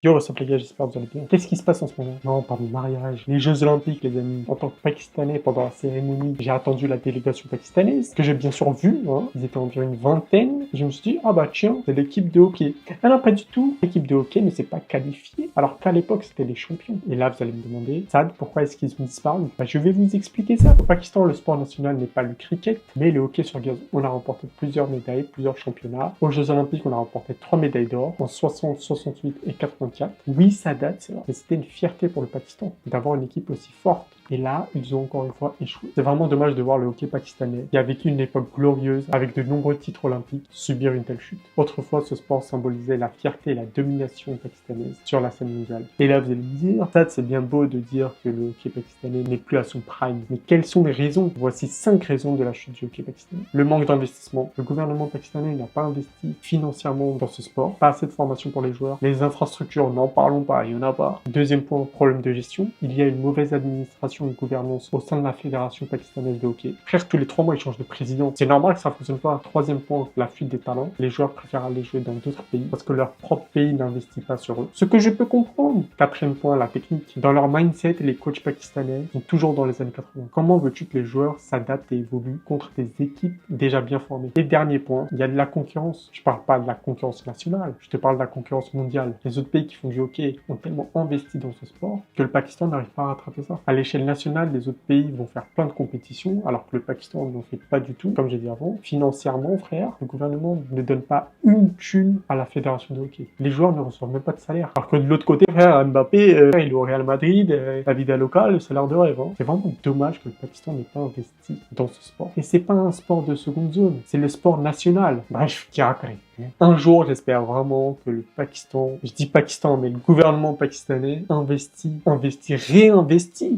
Yo, what's up les gars, j'espère que vous allez bien. Qu'est-ce qui se passe en ce moment? Non, pas mon mariage. Les Jeux Olympiques, les amis. En tant que Pakistanais, pendant la cérémonie, j'ai attendu la délégation pakistanaise, que j'ai bien sûr vue, hein. Ils étaient environ une vingtaine. Et je me suis dit, ah bah tiens, c'est l'équipe de hockey. Ah non, pas du tout. L'équipe de hockey ne s'est pas qualifiée, alors qu'à l'époque, c'était les champions. Et là, vous allez me demander, Sad, pourquoi est-ce qu'ils ont disparu? Bah, je vais vous expliquer ça. Au Pakistan, le sport national n'est pas le cricket, mais le hockey sur gazon. On a remporté plusieurs médailles, plusieurs championnats. Aux Jeux Olympiques, on a remporté 3 médailles d'or en 60, 68 et 84. Oui, ça date, c'est vrai. Mais c'était une fierté pour le Pakistan d'avoir une équipe aussi forte. Et là, ils ont encore une fois échoué. C'est vraiment dommage de voir le hockey pakistanais, qui a vécu une époque glorieuse avec de nombreux titres olympiques, subir une telle chute. Autrefois, ce sport symbolisait la fierté et la domination pakistanaise sur la scène mondiale. Et là, vous allez me dire, ça, c'est bien beau de dire que le hockey pakistanais n'est plus à son prime. Mais quelles sont les raisons? Voici 5 raisons de la chute du hockey pakistanais. Le manque d'investissement. Le gouvernement pakistanais n'a pas investi financièrement dans ce sport. Pas assez de formation pour les joueurs. Les infrastructures, n'en parlons pas, il y en a pas. Deuxième point, problème de gestion. Il y a une mauvaise administration et gouvernance au sein de la fédération pakistanaise de hockey. Frère, tous les 3 mois, ils changent de président. C'est normal que ça fonctionne pas. Troisième point, la fuite des talents. Les joueurs préfèrent aller jouer dans d'autres pays parce que leur propre pays n'investit pas sur eux. Ce que je peux comprendre. Quatrième point, la technique. Dans leur mindset, les coachs pakistanais sont toujours dans les années 80. Comment veux-tu que les joueurs s'adaptent et évoluent contre des équipes déjà bien formées? Et dernier point, il y a de la concurrence. Je parle pas de la concurrence nationale, je te parle de la concurrence mondiale. Les autres pays qui font du hockey ont tellement investi dans ce sport que le Pakistan n'arrive pas à rattraper ça. À l'échelle nationale, les autres pays vont faire plein de compétitions alors que le Pakistan n'en fait pas du tout. Comme j'ai dit avant, financièrement, frère, le gouvernement ne donne pas une thune à la fédération de hockey. Les joueurs ne reçoivent même pas de salaire. Alors que de l'autre côté, frère, Mbappé, il est au Real Madrid, la vida locale, le salaire de rêve. Hein. C'est vraiment dommage que le Pakistan n'ait pas investi dans ce sport. Et c'est pas un sport de seconde zone, c'est le sport national. Bref, Kirakari. Un jour, j'espère vraiment que le Pakistan, je dis Pakistan, mais le gouvernement pakistanais réinvestit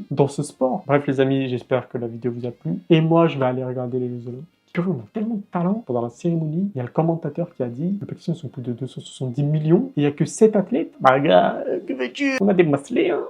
dans ce sport. Bref, les amis, j'espère que la vidéo vous a plu. Et moi, je vais aller regarder les Jeux Olympiques. Purée, on a tellement de talent. Pendant la cérémonie, il y a le commentateur qui a dit le Pakistan sont plus de 270 millions et il n'y a que 7 athlètes. Bah, gars, que veux-tu? On a des masselés, hein.